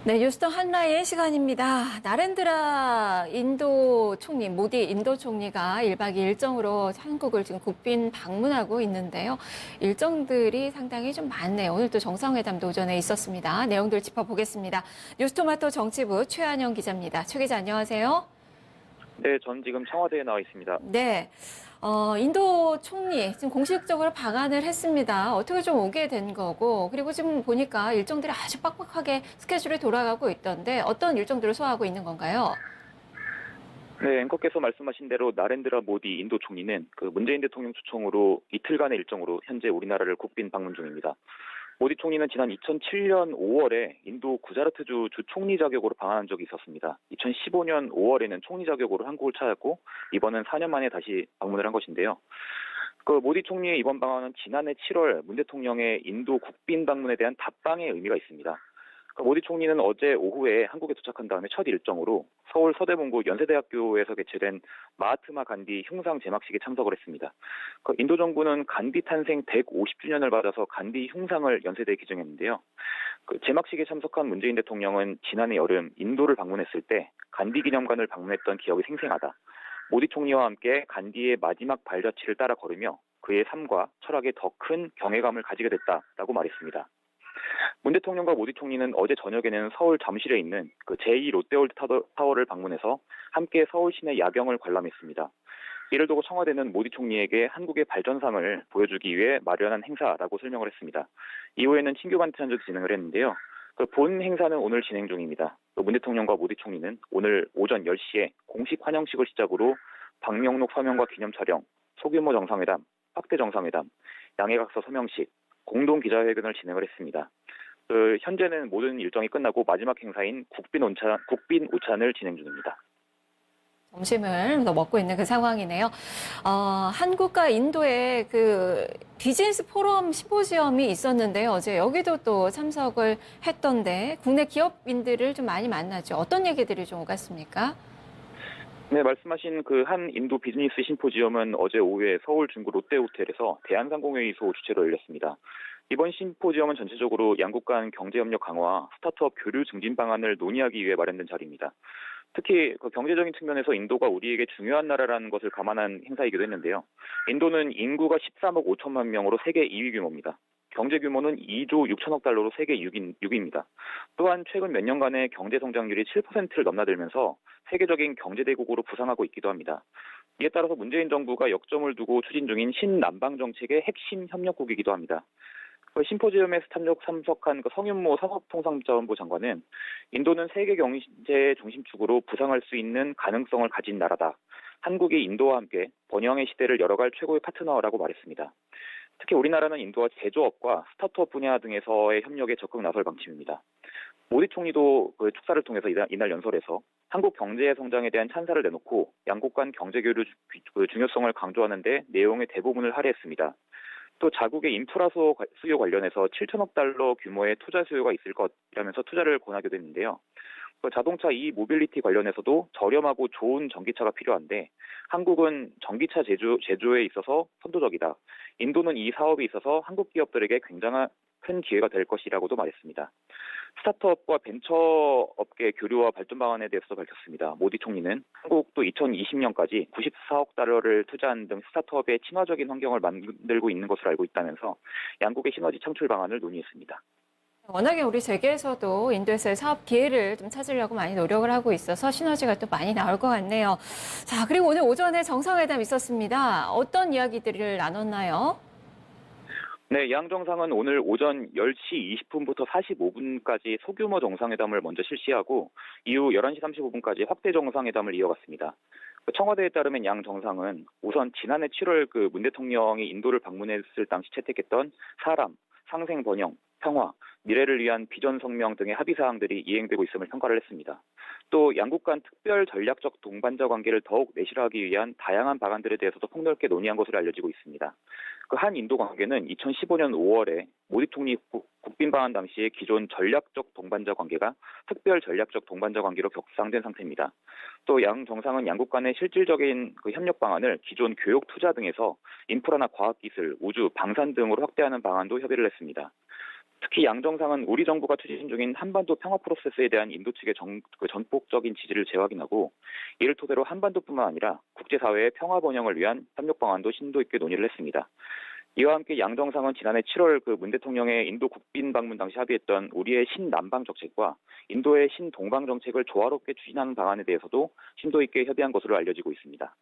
네, 뉴스톱 한라인 시간입니다. 나렌드라 인도 총리, 모디 인도 총리가 1박 2일 일정으로 한국을 지금 국빈 방문하고 있는데요. 일정들이 상당히 좀 많네요. 오늘 또 정상회담도 오전에 있었습니다. 내용들 짚어보겠습니다. 뉴스토마토 정치부 최한영 기자입니다. 최 기자 안녕하세요. 네, 전 지금 청와대에 나와 있습니다. 네. 인도 총리 지금 공식적으로 방한을 했습니다. 어떻게 좀 오게 된 거고, 그리고 지금 보니까 일정들이 아주 빡빡하게 스케줄이 돌아가고 있던데 어떤 일정들을 소화하고 있는 건가요? 네, 앵커께서 말씀하신 대로 나렌드라 모디 인도 총리는 문재인 대통령 초청으로 이틀간의 일정으로 현재 우리나라를 국빈 방문 중입니다. 모디 총리는 지난 2007년 5월에 인도 구자라트주 주 총리 자격으로 방한한 적이 있었습니다. 2015년 5월에는 총리 자격으로 한국을 찾았고 이번은 4년 만에 다시 방문을 한 것인데요. 모디 총리의 이번 방한은 지난해 7월 문 대통령의 인도 국빈 방문에 대한 답방의 의미가 있습니다. 모디 총리는 어제 오후에 한국에 도착한 다음에 첫 일정으로 서울 서대문구 연세대학교에서 개최된 마하트마 간디 흉상 제막식에 참석을 했습니다. 인도 정부는 간디 탄생 150주년을 맞아서 간디 흉상을 연세대에 기증했는데요. 제막식에 참석한 문재인 대통령은 지난해 여름 인도를 방문했을 때 간디 기념관을 방문했던 기억이 생생하다. 모디 총리와 함께 간디의 마지막 발자취를 따라 걸으며 그의 삶과 철학에 더 큰 경외감을 가지게 됐다라고 말했습니다. 문 대통령과 모디 총리는 어제 저녁에는 서울 잠실에 있는 제2 롯데월드 타워를 방문해서 함께 서울 시내 야경을 관람했습니다. 이를 두고 청와대는 모디 총리에게 한국의 발전상을 보여주기 위해 마련한 행사라고 설명을 했습니다. 이후에는 친교 반찬도 진행을 했는데요. 본 행사는 오늘 진행 중입니다. 문 대통령과 모디 총리는 오늘 오전 10시에 공식 환영식을 시작으로 방명록 서명과 기념 촬영, 소규모 정상회담, 확대 정상회담, 양해각서 서명식, 공동 기자회견을 진행을 했습니다. 현재는 모든 일정이 끝나고 마지막 행사인 국빈 오찬을 진행 중입니다. 점심을 먹고 있는 그 상황이네요. 한국과 인도의 비즈니스 포럼 심포지엄이 있었는데요. 어제 여기도 또 참석을 했던데 국내 기업인들을 좀 많이 만나죠. 어떤 얘기들이 좀 오갔습니까? 네, 말씀하신 한 인도 비즈니스 심포지엄은 어제 오후에 서울 중구 롯데호텔에서 대한상공회의소 주최로 열렸습니다. 이번 심포지엄은 전체적으로 양국 간 경제협력 강화, 스타트업 교류 증진 방안을 논의하기 위해 마련된 자리입니다. 특히 경제적인 측면에서 인도가 우리에게 중요한 나라라는 것을 감안한 행사이기도 했는데요. 인도는 인구가 13억 5천만 명으로 세계 2위 규모입니다. 경제 규모는 2조 6천억 달러로 세계 6위입니다. 또한 최근 몇 년간의 경제 성장률이 7%를 넘나들면서 세계적인 경제대국으로 부상하고 있기도 합니다. 이에 따라서 문재인 정부가 역점을 두고 추진 중인 신남방 정책의 핵심 협력국이기도 합니다. 심포지엄에 참석한 성윤모 산업통상자원부 장관은 인도는 세계 경제의 중심축으로 부상할 수 있는 가능성을 가진 나라다. 한국이 인도와 함께 번영의 시대를 열어갈 최고의 파트너라고 말했습니다. 특히 우리나라는 인도와 제조업과 스타트업 분야 등에서의 협력에 적극 나설 방침입니다. 모디 총리도 축사를 통해서 이날 연설에서 한국 경제의 성장에 대한 찬사를 내놓고 양국 간 경제 교류 중요성을 강조하는 데 내용의 대부분을 할애했습니다. 또 자국의 인프라 수요 관련해서 7천억 달러 규모의 투자 수요가 있을 것이라면서 투자를 권하기도 했는데요. 자동차 모빌리티 관련해서도 저렴하고 좋은 전기차가 필요한데 한국은 전기차 제조에 있어서 선도적이다. 인도는 이 사업에 있어서 한국 기업들에게 굉장한 큰 기회가 될 것이라고도 말했습니다. 스타트업과 벤처업계 교류와 발전 방안에 대해서도 밝혔습니다. 모디 총리는 한국도 2020년까지 94억 달러를 투자한 등 스타트업의 친화적인 환경을 만들고 있는 것으로 알고 있다면서 양국의 시너지 창출 방안을 논의했습니다. 워낙에 우리 재계에서도 인도에서의 사업 기회를 좀 찾으려고 많이 노력을 하고 있어서 시너지가 또 많이 나올 것 같네요. 자, 그리고 오늘 오전에 정상회담 있었습니다. 어떤 이야기들을 나눴나요? 네, 양 정상은 오늘 오전 10시 20분부터 45분까지 소규모 정상회담을 먼저 실시하고 이후 11시 35분까지 확대 정상회담을 이어갔습니다. 청와대에 따르면 양 정상은 우선 지난해 7월 문 대통령이 인도를 방문했을 당시 채택했던 사람, 상생 번영, 평화, 미래를 위한 비전 성명 등의 합의 사항들이 이행되고 있음을 평가를 했습니다. 또 양국 간 특별 전략적 동반자 관계를 더욱 내실화하기 위한 다양한 방안들에 대해서도 폭넓게 논의한 것으로 알려지고 있습니다. 한 인도 관계는 2015년 5월에 모디 총리 국빈 방한 당시에 기존 전략적 동반자 관계가 특별 전략적 동반자 관계로 격상된 상태입니다. 또 양 정상은 양국 간의 실질적인 협력 방안을 기존 교육 투자 등에서 인프라나 과학기술, 우주, 방산 등으로 확대하는 방안도 협의를 했습니다. 특히 양 정상은 우리 정부가 추진 중인 한반도 평화 프로세스에 대한 인도 측의 전폭적인 지지를 재확인하고 이를 토대로 한반도뿐만 아니라 국제사회의 평화 번영을 위한 협력 방안도 심도 있게 논의를 했습니다. 이와 함께 양 정상은 지난해 7월 문 대통령의 인도 국빈 방문 당시 합의했던 우리의 신남방 정책과 인도의 신동방 정책을 조화롭게 추진하는 방안에 대해서도 심도 있게 협의한 것으로 알려지고 있습니다.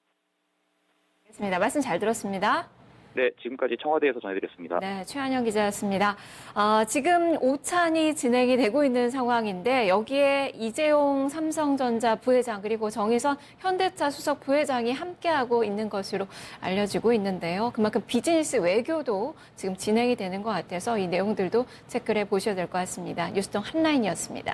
알겠습니다. 말씀 잘 들었습니다. 네, 지금까지 청와대에서 전해드렸습니다. 네, 최한영 기자였습니다. 지금 오찬이 진행이 되고 있는 상황인데 여기에 이재용 삼성전자 부회장 그리고 정의선 현대차 수석 부회장이 함께하고 있는 것으로 알려지고 있는데요. 그만큼 비즈니스 외교도 지금 진행이 되는 것 같아서 이 내용들도 체크를 해보셔야 될 것 같습니다. 뉴스동 한라인이었습니다.